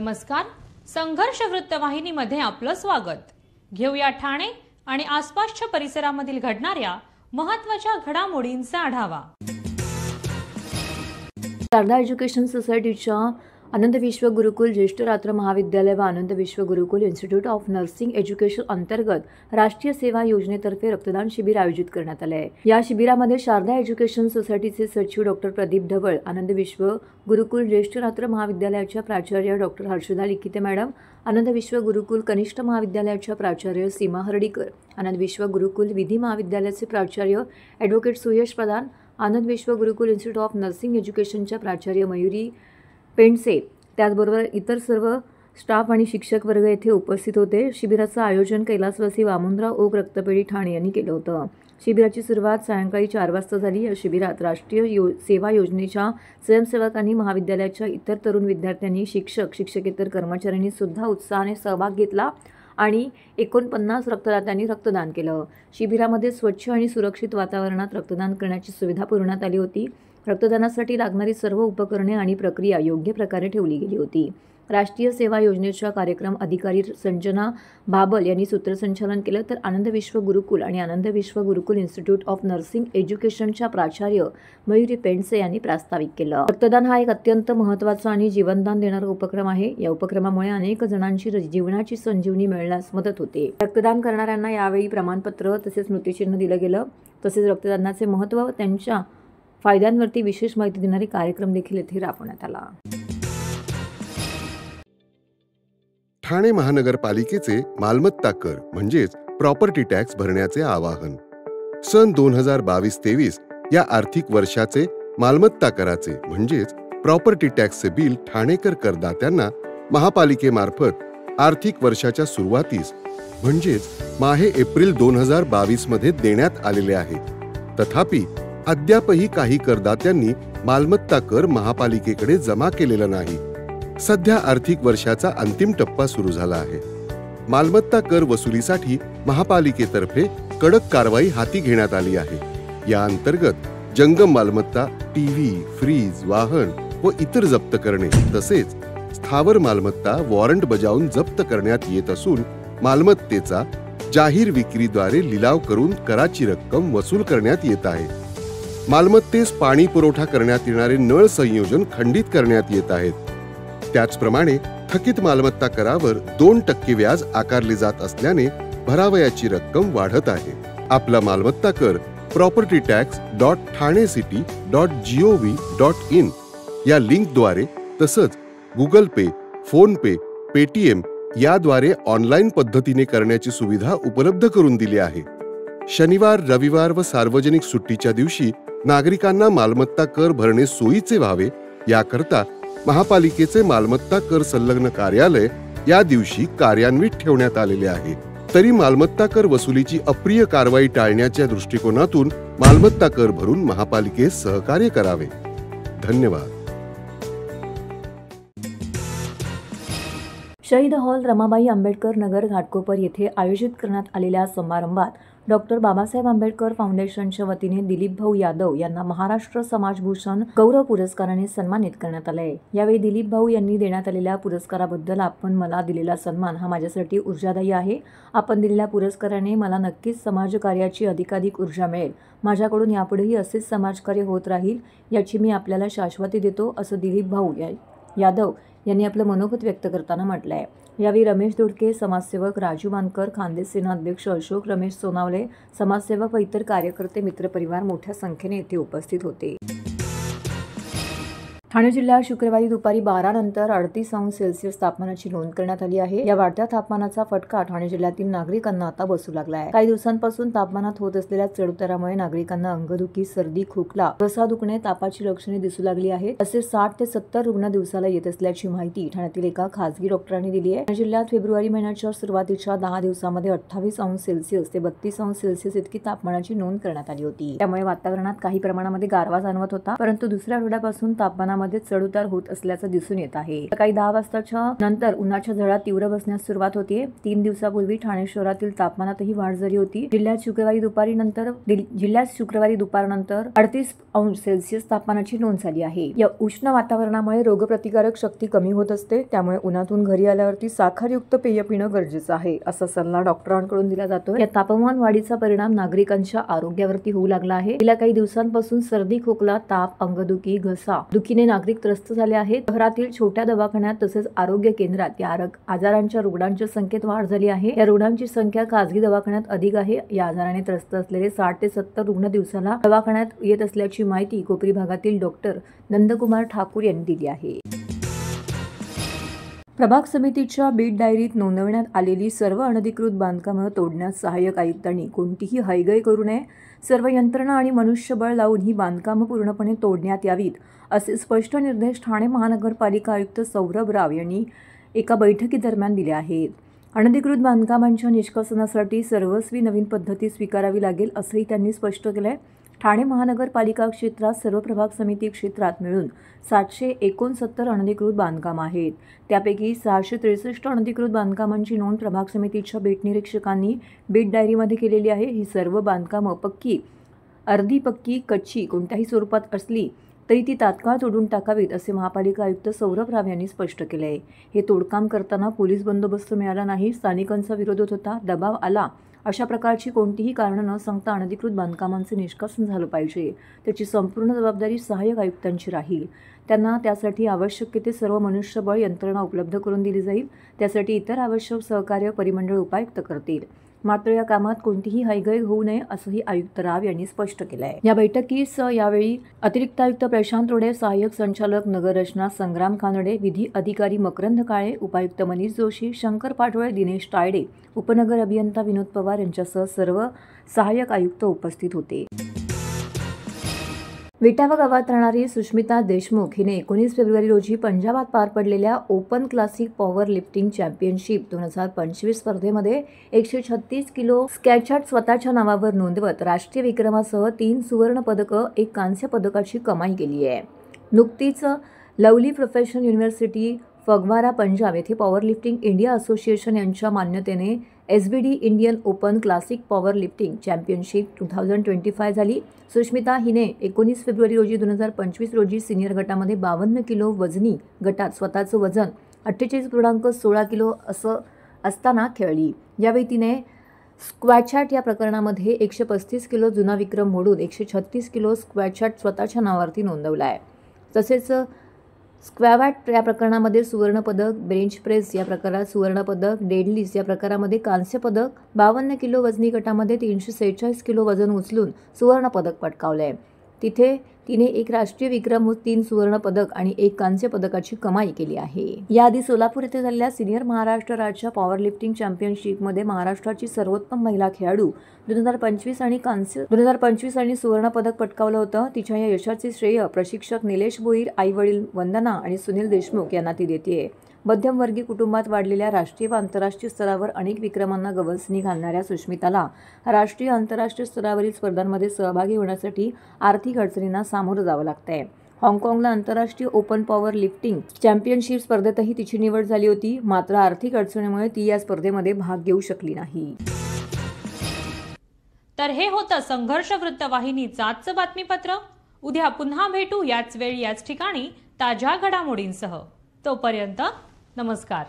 नमस्कार. संघर्ष वृत्तवाहिनीमध्ये आपलं स्वागत. घेऊया ठाणे आणि आसपासच्या परिसरामधील घडणाऱ्या महत्त्वाच्या घडामोडींचा आढावा. शारदा एज्युकेशन सोसायटीच्या आनंद विश्व गुरुकुल ज्येष्ठ रात्र महाविद्यालय व आनंद विश्व गुरुकुल इन्स्टिट्यूट ऑफ नर्सिंग एज्युकेशन अंतर्गत राष्ट्रीय सेवा योजनेतर्फे रक्तदान शिबिर आयोजित करण्यात आले आहे. या शिबिरामध्ये शारदा एज्युकेशन सोसायटीचे सचिव डॉक्टर प्रदीप ढवळ, आनंद विश्व गुरुकुल ज्येष्ठ रात्र महाविद्यालयाच्या प्राचार्य डॉक्टर हर्षदा लिखिते मॅडम, आनंद विश्व गुरुकुल कनिष्ठ महाविद्यालयाच्या प्राचार्य सीमा हर्डीकर, आनंद विश्व गुरुकुल विधी महाविद्यालयाचे प्राचार्य ॲडव्होकेट सुयश प्रधान, आनंद विश्व गुरुकुल इन्स्टिट्यूट ऑफ नर्सिंग एज्युकेशनच्या प्राचार्य मयुरी पेंडसे, त्याचबरोबर इतर सर्व स्टाफ आणि शिक्षक वर्ग येथे उपस्थित होते. शिबिराचं आयोजन कैलासवासी वामनराव ओक रक्तपेढी ठाणे यांनी केलं होतं. शिबिराची सुरुवात सायंकाळी 4 वाजता झाली. या शिबिरात राष्ट्रीय सेवा योजनेच्या स्वयंसेवकांनी, महाविद्यालयाच्या इतर तरुण विद्यार्थ्यांनी, शिक्षक, शिक्षकेतर कर्मचाऱ्यांनी सुद्धा उत्साहाने सहभाग घेतला आणि 49 रक्तदात्यांनी रक्तदान केलं. शिबिरामध्ये स्वच्छ आणि सुरक्षित वातावरणात रक्तदान करण्याची सुविधा पुरवण्यात आली होती. रक्तदानासाठी लागणारी सर्व उपकरणे आणि प्रक्रिया योग्य प्रकारे ठेवली गेली होती. राष्ट्रीय सेवा योजनेच्या कार्यक्रम अधिकारी संजना बाबल यांनी सूत्रसंचालन केलं, तर आनंद विश्व गुरुकुल आणि आनंद विश्व गुरुकुल इन्स्टिट्यूट ऑफ नर्सिंग एज्युकेशनच्या प्राचार्य मयुरी पेंडसे यांनी प्रास्ताविक केलं. रक्तदान हा एक अत्यंत महत्त्वाचा आणि जीवनदान देणारा उपक्रम आहे. या उपक्रमामुळे अनेक जणांची जीवनाची संजीवनी मिळण्यास मदत होते. रक्तदान करणाऱ्यांना यावेळी प्रमाणपत्र तसेच स्मृतिचिन्ह दिलं गेलं. तसेच रक्तदानाचे महत्त्व व त्यांच्या फायद्यांवरती विशेष माहिती देणारे कार्यक्रम देखील येथे राबवण्यात आला. ठाणे महानगरपालिकेचे मालमत्ता कर म्हणजेच प्रॉपर्टी टॅक्स भरण्याचे आवाहन. सन 2022-23 या आर्थिक वर्षाचे मालमत्ता कराचे म्हणजेच प्रॉपर्टी टॅक्सचे बिल ठाणेकर करदात्यांना महापालिकेमार्फत आर्थिक वर्षाच्या सुरुवातीस म्हणजेच माहे एप्रिल 2022 मध्ये देण्यात आलेले आहे. तथापि अद्यापही काही करदात्यांनी मालमत्ता कर महापालिकेकडे जमा केलेला नाही. सध्या आर्थिक वर्षाचा अंतिम टप्पा सुरू झाला आहे. मालमत्ता कर वसुलीसाठी महापालिकेतर्फे कडक कारवाई हाती घेण्यात आली आहे. या अंतर्गत जंगम मालमत्ता, टीव्ही, फ्रीज, वाहन व इतर जप्त करणे तसेच स्थावर मालमत्ता वॉरंट बजावून जप्त करण्यात येत असून मालमत्तेचा जाहीर विक्रीद्वारे लिलाव करून कराची रक्कम वसूल करण्यात येत आहे. मालमत्तेस पाणी पुरवठा करण्यात येणारे नळ संयोजन खंडित करण्यात येत आहेत. त्याचप्रमाणे थकीत मालमत्ता करावर 2% व्याज आकारले जात असल्याने भरावयाची रक्कम वाढत आहे. आपला मालमत्ता कर propertytax.thanecity.gov.in या लिंकद्वारे तसंच गुगल पे, फोन पे, पेटीएम याद्वारे ऑनलाईन पद्धतीने करण्याची सुविधा उपलब्ध करून दिली आहे. शनिवार, रविवार व सार्वजनिक सुट्टीच्या दिवशी नागरिकांना मालमत्ता कर भरणे सोयीचे व्हावे याकरता महापालिकेचे मालमत्ता कर संलग्न कार्यालय या दिवशी कार्यान्वित ठेवण्यात आलेले आहे. तरी मालमत्ता कर वसुलीची अप्रिय कारवाई टाळण्याच्या दृष्टिकोनातून मालमत्ता कर भरून महापालिकेस सहकार्य करावे. धन्यवाद. शहीद हॉल, रमाबाई आंबेडकर नगर, घाटकोपर येथे आयोजित करण्यात आलेल्या समारंभात डॉक्टर बाबासाहेब आंबेडकर फाउंडेशनच्या वतीने दिलीप भाऊ यादव यांना महाराष्ट्र समाजभूषण गौरव पुरस्काराने सन्मानित करण्यात आले. यावेळी दिलीप भाऊ यांनी देण्यात आलेल्या पुरस्काराबद्दल, आपण मला दिलेला सन्मान हा माझ्यासाठी ऊर्जादायी आहे. आपण दिलेल्या पुरस्काराने मला नक्कीच समाजकार्याची अधिकाधिक ऊर्जा मिळेल. माझ्याकडून यापुढेही असेच समाजकार्य होत राहील याची मी आपल्याला शाश्वती देतो, असं दिलीप भाऊ यादव यांनी आपलं मनोगत व्यक्त करताना म्हटलं आहे. यावेळी रमेश दोडके, समाजसेवक राजू मानकर, खानदेश सेना अध्यक्ष अशोक रमेश सोनावले, समाजसेवक व इतर कार्यकर्ते, मित्रपरिवार मोठ्या संख्येने येथे उपस्थित होते. ठाणे जिल्ह्यात शुक्रवारी दुपारी 12 नंतर 38°C तापमानाची नोंद करण्यात आली आहे. या वाढत्या तापमानाचा फटका ठाणे जिल्ह्यातील नागरिकांना आता बसू लागला आहे. काही दिवसांपासून तापमानात होत असलेल्या चढउतारामुळे नागरिकांना अंगदुखी, सर्दी, खोकला, घसा दुखणे, तापाची लक्षणे दिसू लागली आहेत. असे 60 ते 70 रुग्ण दिवसाला येत असल्याची माहिती ठाण्यातील एका खासगी डॉक्टरांनी दिली आहे. ठाणे जिल्ह्यात फेब्रुवारी महिन्याच्या सुरुवातीच्या 10 दिवसामध्ये 28°C ते 32°C इतकी तापमानाची नोंद करण्यात आली होती. त्यामुळे वातावरणात काही प्रमाणामध्ये गारवा जाणवत होता. परंतु दुसऱ्या आठवड्यापासून तापमानामध्ये तापमानामध्ये चढउतार होत असल्याचं दिसून येत आहे. सकाळी 10 वाजताच्या नंतर उन्हाच्या झळा तीव्र बसण्यास सुरुवात होते. 3 दिवसापूर्वी ठाणे शहरातील तापमानातही वाढ झाली होती. जिल्ह्यात शुक्रवारी दुपारनंतर 38°C तापमानाची नोंद झाली आहे. या उष्ण वातावरणामुळे रोगप्रतिकारक शक्ती कमी होत असते. त्यामुळे उन्हातून घरी आल्यावरती साखरयुक्त पेय पिणं गरजेचं आहे, असा सल्ला डॉक्टरांकडून दिला जातो. या तापमान वाढीचा परिणाम नागरिकांच्या आरोग्यावरती होऊ लागला आहे. गेल्या काही दिवसांपासून सर्दी, खोकला, ताप, अंगदुखी, घसा दुखीने नागरिक त्रस्त झाले आहेत. शहरातील छोट्या दवाखान्यात तसेच आरोग्य केंद्रात या आजारांच्या रुग्णांच्या संख्येत वाढ झाली आहे. या रुग्णांची संख्या खासगी दवाखान्यात अधिक आहे. या आजाराने त्रस्त असलेले 60 ते 70 रुग्ण दिवसाला दवाखान्यात येत असल्याची माहिती कोपरी भागातील डॉक्टर नंदकुमार ठाकूर यांनी दिली आहे. प्रभाग समितीच्या बीट डायरीत नोंदवण्यात आलेली सर्व अनधिकृत बांधकामं तोडण्यास सहाय्यक आयुक्तांनी कोणतीही हयगय करू नये. सर्व यंत्रणा आणि मनुष्यबळ लावून ही बांधकामं पूर्णपणे तोडण्यात यावीत, असे स्पष्ट निर्देश ठाणे महानगरपालिका आयुक्त सौरभ राव यांनी एका बैठकीदरम्यान दिले आहेत. अनधिकृत बांधकामांच्या निष्कासनासाठी सर्वस्वी नवीन पद्धती स्वीकारावी लागेल, असंही त्यांनी स्पष्ट केलंय. ठाणे महानगरपालिका क्षेत्रात सर्व प्रभाग समिती क्षेत्रात मिळून 769 अनधिकृत बांधकाम आहेत. त्यापैकी 663 अनधिकृत बांधकामांची नोंद प्रभाग समितीच्या बीट निरीक्षकांनी बीट डायरीमध्ये केलेली आहे. ही सर्व बांधकामं पक्की, अर्धी पक्की, कच्ची कोणत्याही स्वरूपात असली तरी ती तात्काळ तोडून टाकावीत, असे महापालिका आयुक्त सौरभ राव यांनी स्पष्ट केले आहे. हे तोडकाम करताना पोलीस बंदोबस्त मिळाला नाही, स्थानिकांचा विरोध होत होता, दबाव आला. अशा प्रकारची कोणतीही कारणं न सांगता अनधिकृत बांधकामांचे निष्कासन झालं पाहिजे. त्याची संपूर्ण जबाबदारी सहाय्यक आयुक्तांची राहील. त्यांना त्यासाठी आवश्यक ते सर्व मनुष्यबळ यंत्रणा उपलब्ध करून दिली जाईल. त्यासाठी इतर आवश्यक सहकार्य परिमंडळ उपायुक्त करतील. मात्र या कामात कोणतीही हयगय होऊ नये, असंही आयुक्त राव यांनी स्पष्ट केलं आहे. या बैठकीस यावेळी अतिरिक्त आयुक्त प्रशांत रोडे, सहाय्यक संचालक नगररचना संग्राम कानडे, विधी अधिकारी मकरंद काळे, उपायुक्त मनीष जोशी, शंकर पाटोळे, दिनेश तायडे, उपनगर अभियंता विनोद पवार यांच्यासह सर्व सहाय्यक आयुक्त उपस्थित होते. विटावा गावात राहणारी सुष्मिता देशमुख हिने 19 फेब्रुवारी रोजी पंजाबात पार पडलेल्या open classic power lifting championship 2025 स्पर्धेमध्ये 136 किलो स्कॅचॅट स्वतःच्या नावावर नोंदवत राष्ट्रीय विक्रमासह 3 सुवर्ण पदकं, 1 कांस्य पदकाची कमाई केली आहे. नुकतीच lovely professional university Phagwara Punjab येथे पॉवर लिफ्टिंग इंडिया असोसिएशन यांच्या मान्यतेने SBD Indian open classic power lifting championship 2025 झाली. सुष्मिता हिने 19 फेब्रुवारी रोजी 2025 रोजी सिनियर गटामध्ये 52 किलो वजनी गटात स्वतःचं वजन 48.16 किलो असं असताना खेळली. यावेळी तिने स्क्वॅचॅट या प्रकरणामध्ये 135 किलो जुना विक्रम मोडून 136 किलो स्क्वॅचॅट स्वतःच्या नावावरती नोंदवला आहे. तसेच स्क्वॅवॅट या प्रकरणामध्ये सुवर्णपदक, बेंच प्रेस या प्रकारात सुवर्णपदक, डेडलिफ्ट या प्रकारामध्ये कांस्य पदक, 52 किलो वजनी गटामध्ये 346 किलो वजन उचलून सुवर्णपदक पटकावलं आहे. तिथे तिने 1 राष्ट्रीय विक्रम, 3 सुवर्णपदक आणि 1 कांस्य पदकाची कमाई केली आहे. याआधी सोलापूर येथे झालेल्या सिनियर महाराष्ट्र राज्य पॉवर लिफ्टिंग चॅम्पियनशिपमध्ये महाराष्ट्राची सर्वोत्तम महिला खेळाडू 2025 आणि सुवर्णपदक पटकावलं होतं. तिच्या या यशाचे श्रेय प्रशिक्षक निलेश भोईर, आई-वडील वंदना आणि सुनील देशमुख यांना ती देते. मध्यमवर्गीय कुटुंबात वाढलेल्या राष्ट्रीय व आंतरराष्ट्रीय स्तरावर अनेक विक्रमांना गवसणी घालणाऱ्या सुष्मिताला राष्ट्रीय आंतरराष्ट्रीय स्तरावरील स्पर्धांमध्ये सहभागी होण्यासाठी आर्थिक अडचणींना सामोरं जावं लागतंय. हाँगकाँगला आंतरराष्ट्रीय ओपन पॉवर लिफ्टिंग चॅम्पियनशिप स्पर्धेतही तिची निवड झाली होती. मात्र आर्थिक अडचणीमुळे ती या स्पर्धेमध्ये भाग घेऊ शकली नाही. तर हे होतं संघर्ष वृत्तवाहिनीचं आजचं बातमीपत्र. उद्या पुन्हा भेटू याच वेळी याच ठिकाणी ताज्या घडामोडींसह. तोपर्यंत नमस्कार.